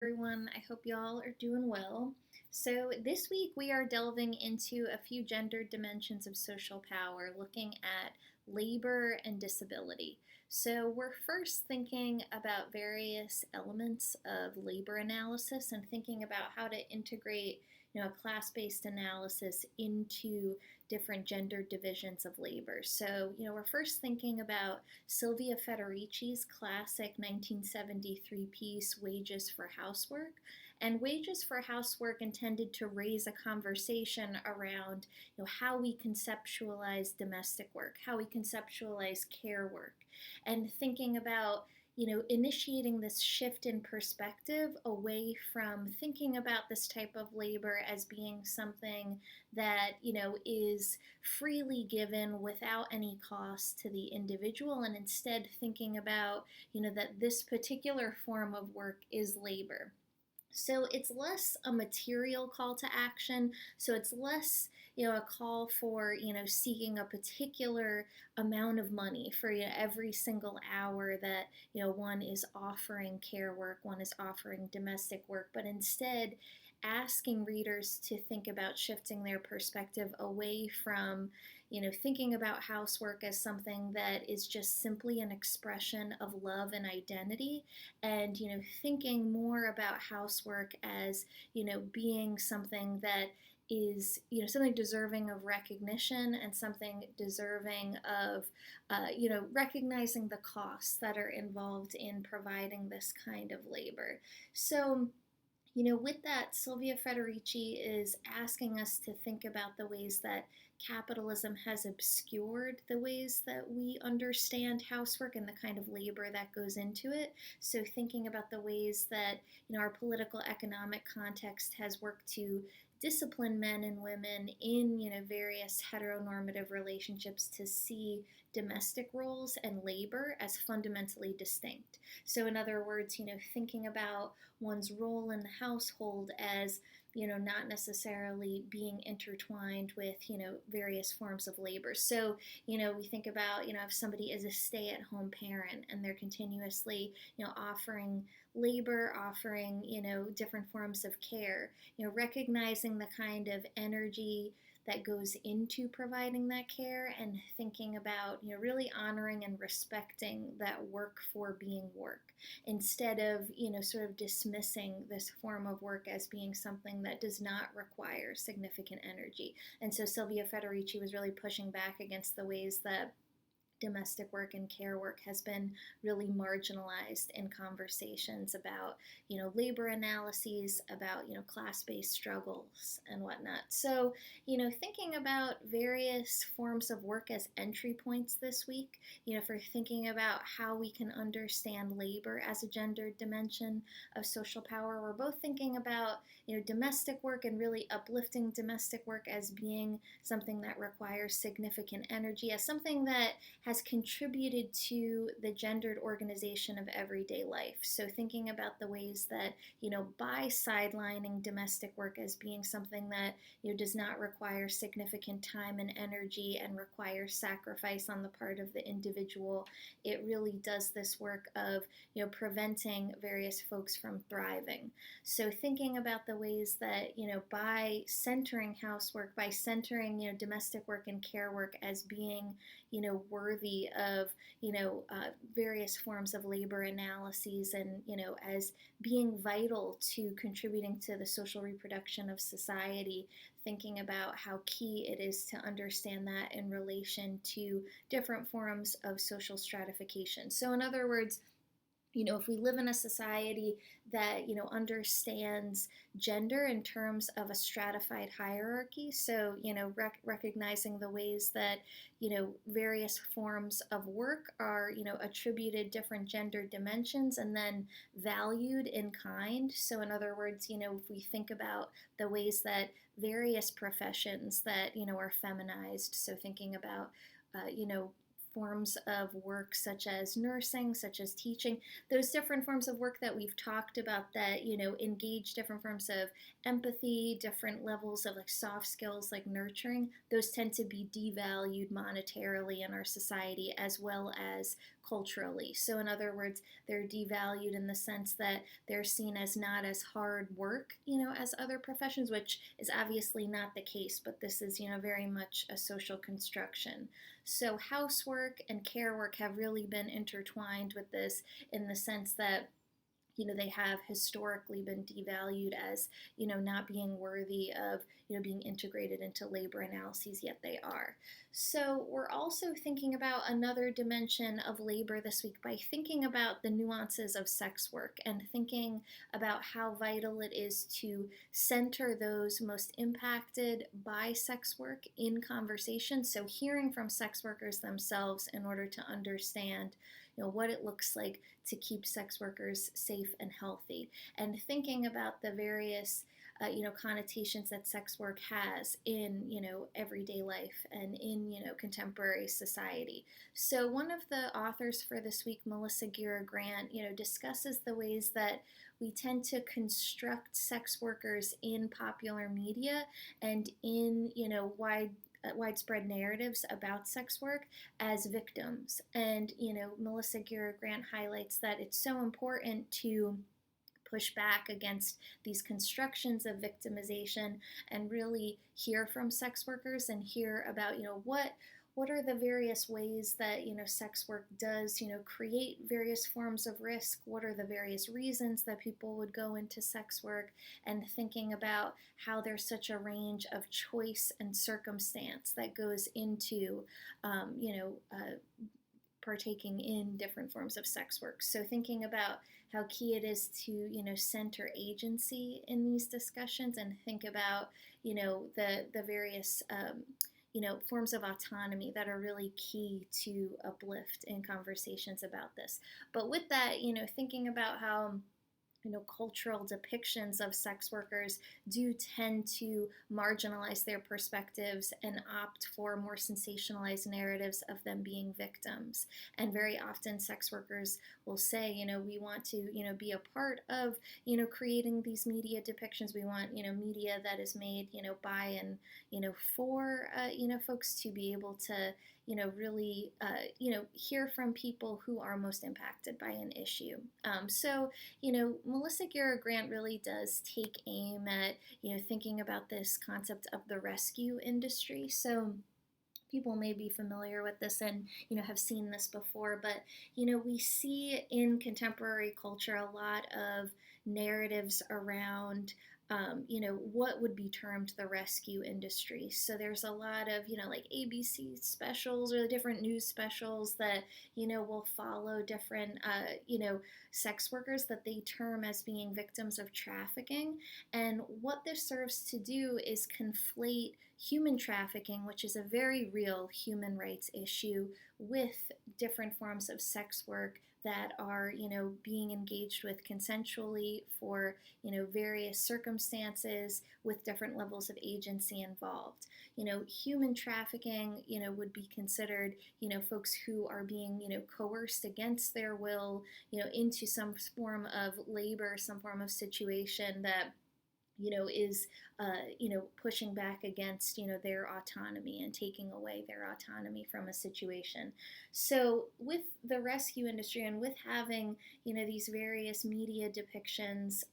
Everyone. I hope y'all are doing well. So, this week we are delving into a few gendered dimensions of social power, looking at labor and disability. So, we're first thinking about various elements of labor analysis and thinking about how to integrate a class-based analysis into different gender divisions of labor. So, we're first thinking about Sylvia Federici's classic 1973 piece, Wages for Housework. And Wages for Housework intended to raise a conversation around how we conceptualize domestic work, how we conceptualize care work, and thinking about initiating this shift in perspective away from thinking about this type of labor as being something that, is freely given without any cost to the individual, and instead thinking about, that this particular form of work is labor. So it's less a material call to action. So it's less, a call for, seeking a particular amount of money for every single hour that, one is offering care work, one is offering domestic work, but instead asking readers to think about shifting their perspective away from thinking about housework as something that is just simply an expression of love and identity, and thinking more about housework as being something that is something deserving of recognition and something deserving of recognizing the costs that are involved in providing this kind of labor. So with that, Sylvia Federici is asking us to think about the ways that capitalism has obscured the ways that we understand housework and the kind of labor that goes into it. So thinking about the ways that our political economic context has worked to discipline men and women in various heteronormative relationships to see domestic roles and labor as fundamentally distinct. So in other words, thinking about one's role in the household as not necessarily being intertwined with various forms of labor. So we think about if somebody is a stay-at-home parent and they're continuously offering labor, offering different forms of care, recognizing the kind of energy that goes into providing that care, and thinking about really honoring and respecting that work for being work, instead of sort of dismissing this form of work as being something that does not require significant energy. And so Sylvia Federici was really pushing back against the ways that domestic work and care work has been really marginalized in conversations about labor analyses, about class-based struggles and whatnot. So thinking about various forms of work as entry points this week, for thinking about how we can understand labor as a gendered dimension of social power, we're both thinking about domestic work and really uplifting domestic work as being something that requires significant energy, as something that has contributed to the gendered organization of everyday life. So thinking about the ways that, by sidelining domestic work as being something that, does not require significant time and energy and requires sacrifice on the part of the individual, it really does this work of, preventing various folks from thriving. So thinking about the ways that, by centering housework, by centering, domestic work and care work as being, worthy of, various forms of labor analyses, and, as being vital to contributing to the social reproduction of society, thinking about how key it is to understand that in relation to different forms of social stratification. So in other words, if we live in a society that, understands gender in terms of a stratified hierarchy, so, recognizing the ways that, various forms of work are, attributed different gender dimensions and then valued in kind. So, in other words, if we think about the ways that various professions that, are feminized, so thinking about, forms of work such as nursing, such as teaching, those different forms of work that we've talked about that, engage different forms of empathy, different levels of like soft skills like nurturing, those tend to be devalued monetarily in our society, as well as culturally. So in other words, they're devalued in the sense that they're seen as not as hard work, as other professions, which is obviously not the case, but this is, very much a social construction. So housework and care work have really been intertwined with this in the sense that they have historically been devalued as, not being worthy of, being integrated into labor analyses, yet they are. So we're also thinking about another dimension of labor this week by thinking about the nuances of sex work and thinking about how vital it is to center those most impacted by sex work in conversation. So hearing from sex workers themselves in order to understand what it looks like to keep sex workers safe and healthy, and thinking about the various connotations that sex work has in everyday life and in contemporary society. So one of the authors for this week, Melissa Gira Grant, discusses the ways that we tend to construct sex workers in popular media and in widespread narratives about sex work as victims. And, Melissa Gira Grant highlights that it's so important to push back against these constructions of victimization and really hear from sex workers and hear about, what are the various ways that sex work does create various forms of risk? What are the various reasons that people would go into sex work? And thinking about how there's such a range of choice and circumstance that goes into partaking in different forms of sex work. So thinking about how key it is to center agency in these discussions and think about the various forms of autonomy that are really key to uplift in conversations about this. But with that, thinking about how cultural depictions of sex workers do tend to marginalize their perspectives and opt for more sensationalized narratives of them being victims. And very often sex workers will say, we want to, be a part of, creating these media depictions. We want, media that is made, by and, for, folks to be able to, really, hear from people who are most impacted by an issue. So, Melissa Gira Grant really does take aim at, thinking about this concept of the rescue industry. So people may be familiar with this and, have seen this before, but, we see in contemporary culture a lot of narratives around what would be termed the rescue industry. So there's a lot of, like ABC specials or the different news specials that, will follow different, sex workers that they term as being victims of trafficking. And what this serves to do is conflate human trafficking, which is a very real human rights issue, with different forms of sex work that are, being engaged with consensually for, various circumstances with different levels of agency involved. Human trafficking, would be considered, folks who are being, coerced against their will, into some form of labor, some form of situation that is, pushing back against, their autonomy and taking away their autonomy from a situation. So with the rescue industry and with having, these various media depictions,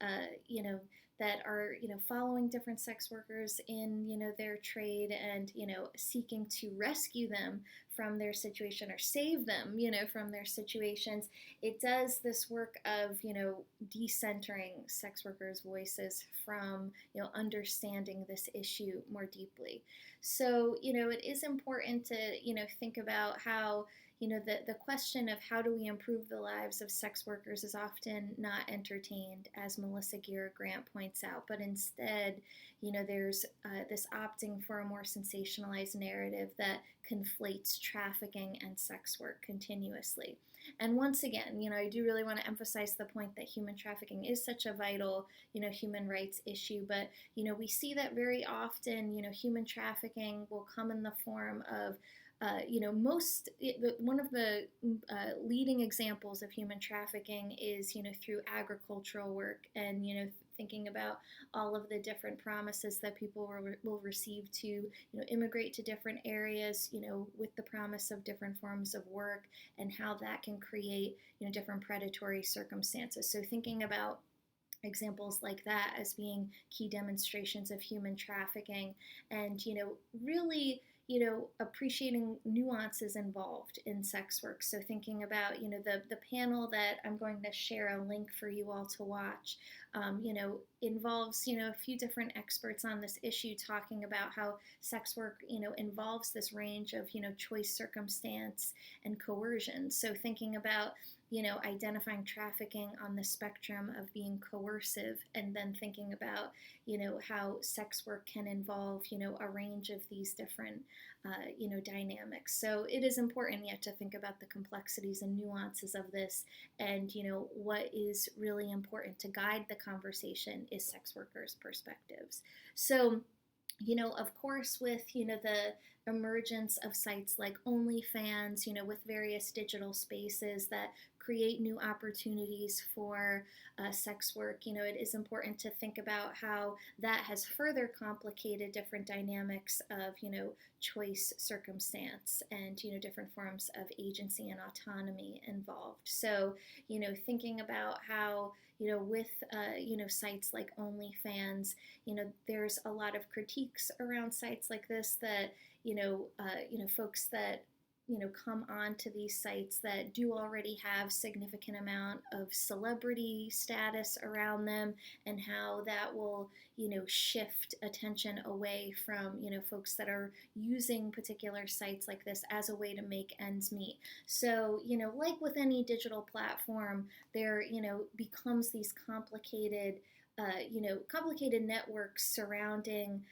that are, following different sex workers in, their trade and, seeking to rescue them from their situation or save them, from their situations, it does this work of, decentering sex workers' voices from, understanding this issue more deeply. So, it is important to, think about how, the question of how do we improve the lives of sex workers is often not entertained, as Melissa Gira Grant points out, but instead, there's this opting for a more sensationalized narrative that conflates trafficking and sex work continuously. And once again, I do really want to emphasize the point that human trafficking is such a vital, human rights issue, but, we see that very often, human trafficking will come in the form of one of the leading examples of human trafficking is, through agricultural work and, thinking about all of the different promises that people will receive to, immigrate to different areas, with the promise of different forms of work, and how that can create, different predatory circumstances. So thinking about examples like that as being key demonstrations of human trafficking, and really appreciating nuances involved in sex work. So thinking about the panel that I'm going to share a link for you all to watch, involves a few different experts on this issue talking about how sex work involves this range of choice, circumstance, and coercion. So thinking about identifying trafficking on the spectrum of being coercive, and then thinking about, how sex work can involve, a range of these different, dynamics. So it is important yet to think about the complexities and nuances of this, and, what is really important to guide the conversation is sex workers' perspectives. So, of course, with, the emergence of sites like OnlyFans, with various digital spaces that create new opportunities for sex work, it is important to think about how that has further complicated different dynamics of, choice, circumstance, and, different forms of agency and autonomy involved. So, thinking about how, with, sites like OnlyFans, there's a lot of critiques around sites like this that, folks that come onto these sites that do already have significant amount of celebrity status around them, and how that will shift attention away from folks that are using particular sites like this as a way to make ends meet. So like with any digital platform, there becomes these complicated networks surrounding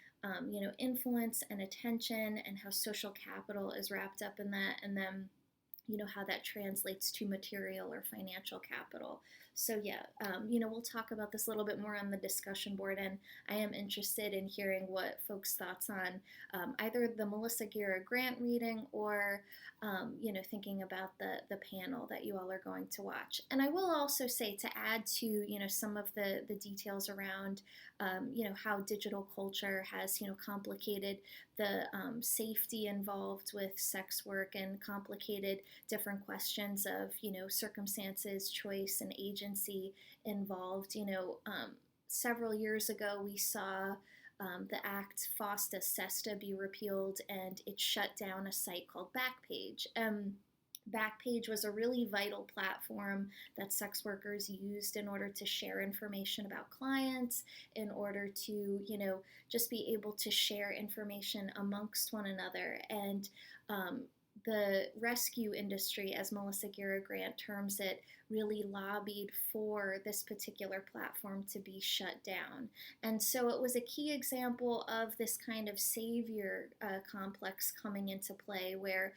influence and attention, and how social capital is wrapped up in that, and then how that translates to material or financial capital. So yeah, we'll talk about this a little bit more on the discussion board, and I am interested in hearing what folks' thoughts on either the Melissa Gira grant reading, or thinking about the panel that you all are going to watch. And I will also say, to add to some of the details around how digital culture has complicated the safety involved with sex work, and complicated different questions of circumstances, choice, and agency involved. Several years ago, we saw the act FOSTA SESTA be repealed, and it shut down a site called Backpage. Backpage was a really vital platform that sex workers used in order to share information about clients, in order to, just be able to share information amongst one another. And the rescue industry, as Melissa Gira Grant terms it, really lobbied for this particular platform to be shut down. And so it was a key example of this kind of savior complex coming into play, where,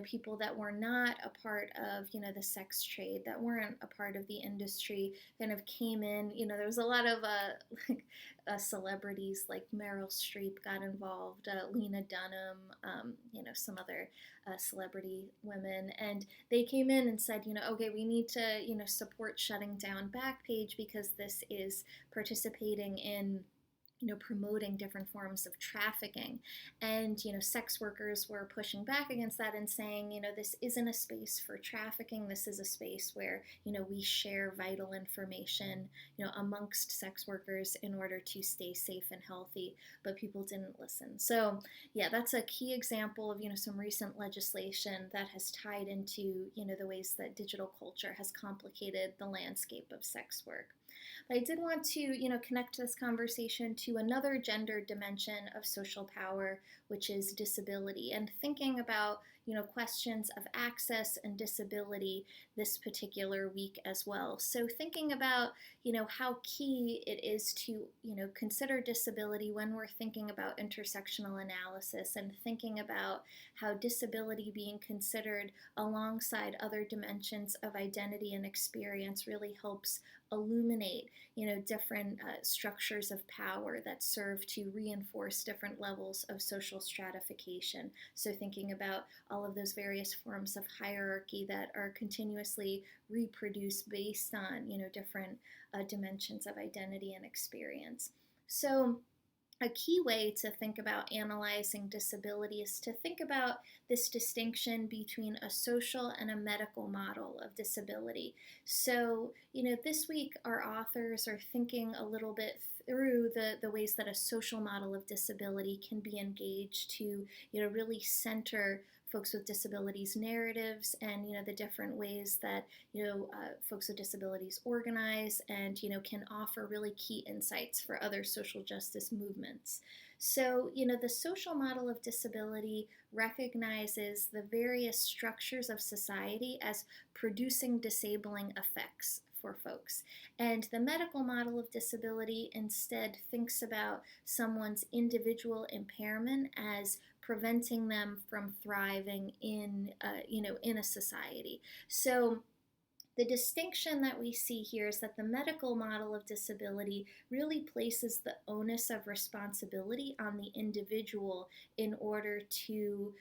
people that were not a part of, the sex trade, that weren't a part of the industry, kind of came in. There was a lot of celebrities like Meryl Streep got involved, Lena Dunham, some other celebrity women, and they came in and said, okay, we need to, support shutting down Backpage, because this is participating in promoting different forms of trafficking. And, sex workers were pushing back against that and saying, this isn't a space for trafficking. This is a space where, we share vital information, amongst sex workers in order to stay safe and healthy. But people didn't listen. So, yeah, that's a key example of, some recent legislation that has tied into, the ways that digital culture has complicated the landscape of sex work. But I did want to, connect this conversation to another gender dimension of social power, which is disability, and thinking about, questions of access and disability this particular week as well. So thinking about, how key it is to, consider disability when we're thinking about intersectional analysis, and thinking about how disability being considered alongside other dimensions of identity and experience really helps illuminate, different structures of power that serve to reinforce different levels of social stratification. So thinking about all of those various forms of hierarchy that are continuously reproduced based on, different dimensions of identity and experience. So a key way to think about analyzing disability is to think about this distinction between a social and a medical model of disability. So, this week our authors are thinking a little bit through the ways that a social model of disability can be engaged to, really center folks with disabilities narratives and the different ways that folks with disabilities organize and can offer really key insights for other social justice movements. So the social model of disability recognizes the various structures of society as producing disabling effects for folks. And the medical model of disability instead thinks about someone's individual impairment as preventing them from thriving in a society. So the distinction that we see here is that the medical model of disability really places the onus of responsibility on the individual in order to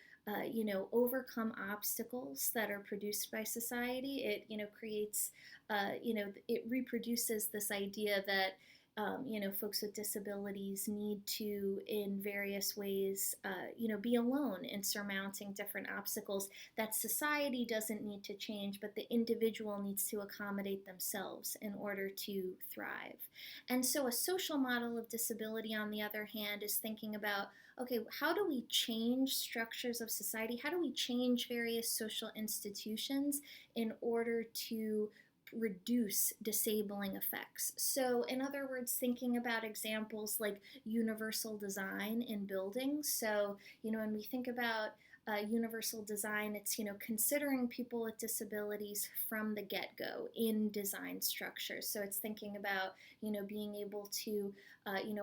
overcome obstacles that are produced by society. It creates, it reproduces this idea that folks with disabilities need to, in various ways, be alone in surmounting different obstacles that society doesn't need to change, but the individual needs to accommodate themselves in order to thrive. And so a social model of disability, on the other hand, is thinking about, okay, how do we change structures of society? How do we change various social institutions in order to reduce disabling effects? So, in other words, thinking about examples like universal design in buildings. So, when we think about universal design, it's considering people with disabilities from the get-go in design structures. So it's thinking about being able to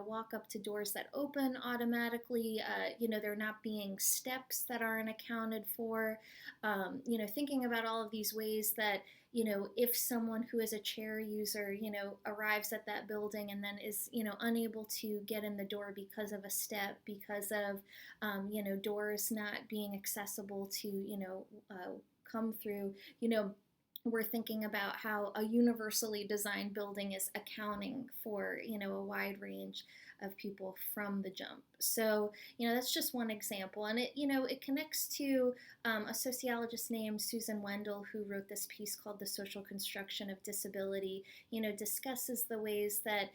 walk up to doors that open automatically. There not being steps that aren't accounted for. Thinking about all of these ways that if someone who is a chair user, arrives at that building and then is, unable to get in the door because of a step, because of, doors not being accessible to, come through, we're thinking about how a universally designed building is accounting for, a wide range of people from the jump. So, that's just one example. And it connects to a sociologist named Susan Wendell, who wrote this piece called The Social Construction of Disability, discusses the ways that,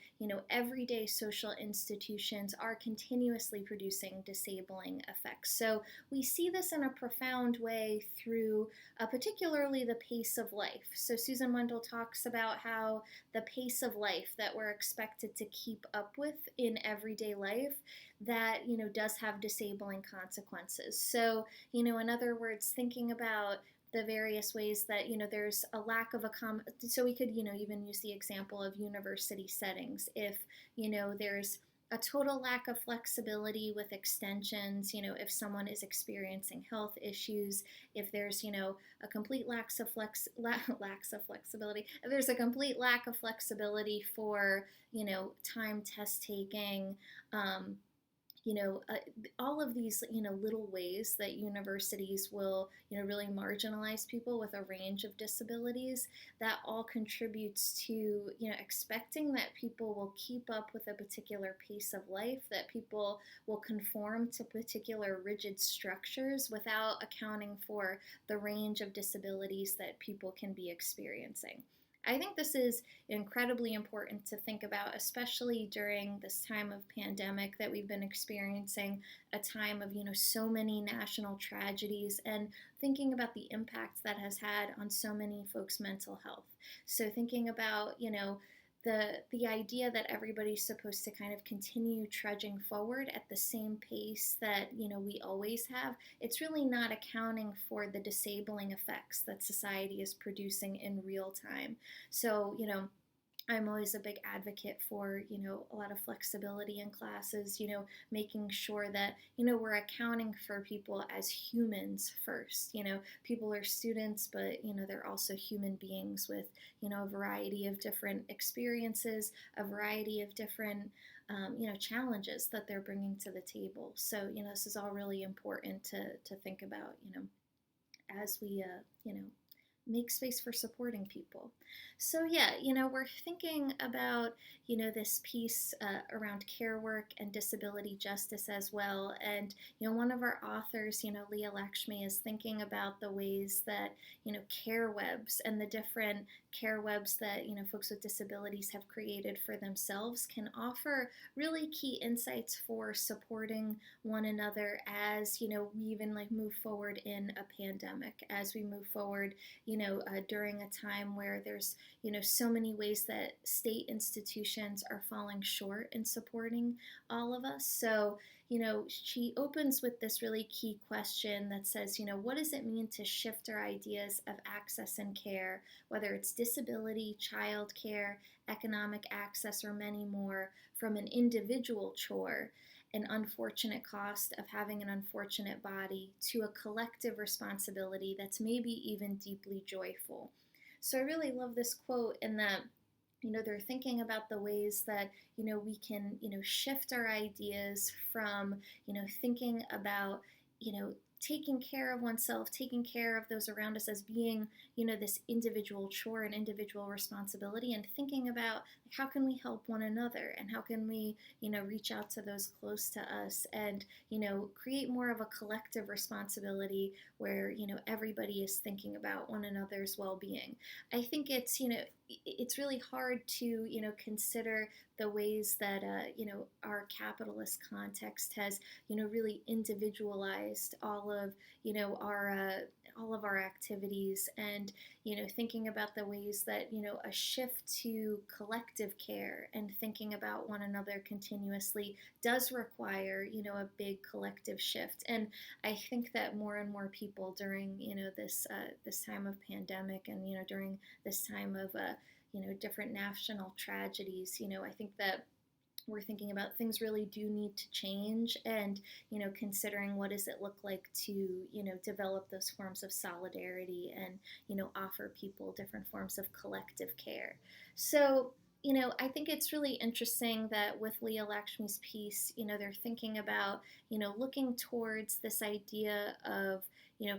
everyday social institutions are continuously producing disabling effects. So we see this in a profound way through particularly the pace of life. So Susan Wendell talks about how the pace of life that we're expected to keep up with in everyday life, that does have disabling consequences. So in other words, thinking about the various ways that there's a lack of so we could even use the example of university settings. If there's a total lack of flexibility with extensions, if someone is experiencing health issues, if there's, a complete lack of flexibility, if there's a complete lack of flexibility for, time test taking, all of these, little ways that universities will, really marginalize people with a range of disabilities, that all contributes to, expecting that people will keep up with a particular pace of life, that people will conform to particular rigid structures without accounting for the range of disabilities that people can be experiencing. I think this is incredibly important to think about, especially during this time of pandemic that we've been experiencing, a time of, so many national tragedies, and thinking about the impact that has had on so many folks' mental health. So thinking about, the idea that everybody's supposed to kind of continue trudging forward at the same pace that we always have, it's really not accounting for the disabling effects that society is producing in real time. So I'm always a big advocate for, a lot of flexibility in classes, making sure that, we're accounting for people as humans first. People are students, but, they're also human beings with, a variety of different experiences, a variety of different, challenges that they're bringing to the table. So, this is all really important to think about, as we, make space for supporting people. So yeah, we're thinking about, this piece around care work and disability justice as well. And, one of our authors, Leah Lakshmi, is thinking about the ways that, care webs and the different care webs that, folks with disabilities have created for themselves can offer really key insights for supporting one another as, we even like move forward in a pandemic, as we move forward during a time where there's, so many ways that state institutions are falling short in supporting all of us. So, she opens with this really key question that says, what does it mean to shift our ideas of access and care, whether it's disability, child care, economic access, or many more, from an individual chore, an unfortunate cost of having an unfortunate body, to a collective responsibility that's maybe even deeply joyful. So I really love this quote in that, they're thinking about the ways that, we can, shift our ideas from, thinking about, taking care of oneself, taking care of those around us as being, this individual chore and individual responsibility, and thinking about how can we help one another and how can we, reach out to those close to us and, create more of a collective responsibility where, everybody is thinking about one another's well-being. I think it's really hard to, consider the ways that, our capitalist context has, really individualized all of our activities, and, thinking about the ways that, a shift to collective care and thinking about one another continuously does require, a big collective shift. And I think that more and more people during, this time of pandemic and, during this time of, different national tragedies, I think that we're thinking about things really do need to change, and, considering what does it look like to, develop those forms of solidarity and, offer people different forms of collective care. So, I think it's really interesting that with Leah Lakshmi's piece, they're thinking about, looking towards this idea of,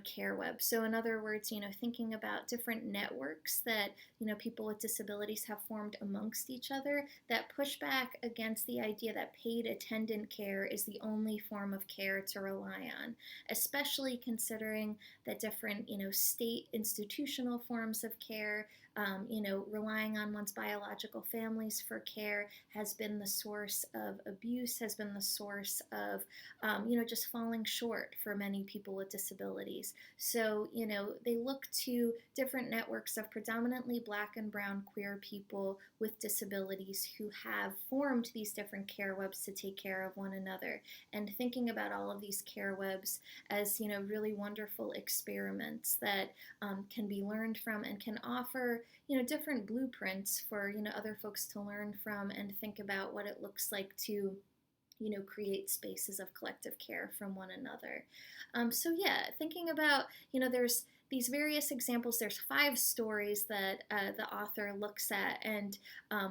care web. So in other words, thinking about different networks that, people with disabilities have formed amongst each other that push back against the idea that paid attendant care is the only form of care to rely on, especially considering that different, state institutional forms of care, relying on one's biological families for care has been the source of abuse, has been the source of, just falling short for many people with disabilities. So, they look to different networks of predominantly Black and brown queer people with disabilities who have formed these different care webs to take care of one another, and thinking about all of these care webs as, really wonderful experiments that can be learned from and can offer, different blueprints for, other folks to learn from and think about what it looks like to, create spaces of collective care from one another. So yeah, thinking about, there's these various examples. There's 5 stories that the author looks at, and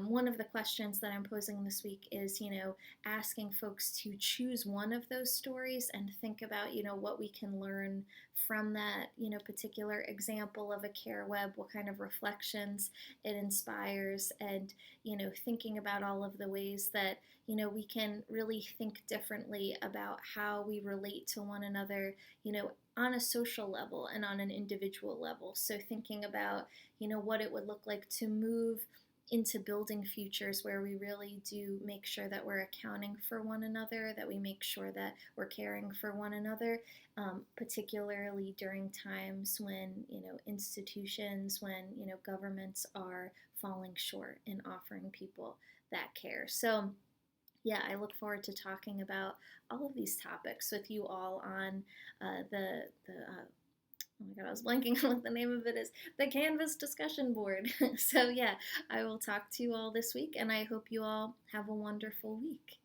one of the questions that I'm posing this week is, asking folks to choose one of those stories and think about, what we can learn from that, particular example of a care web, what kind of reflections it inspires, and, thinking about all of the ways that, we can really think differently about how we relate to one another, on a social level and on an individual level. So thinking about, what it would look like to move into building futures where we really do make sure that we're accounting for one another, that we make sure that we're caring for one another, particularly during times when, institutions, when, governments are falling short in offering people that care. So yeah, I look forward to talking about all of these topics with you all on the oh my god, I was blanking on what the name of it is, the Canvas discussion board. So, yeah, I will talk to you all this week, and I hope you all have a wonderful week.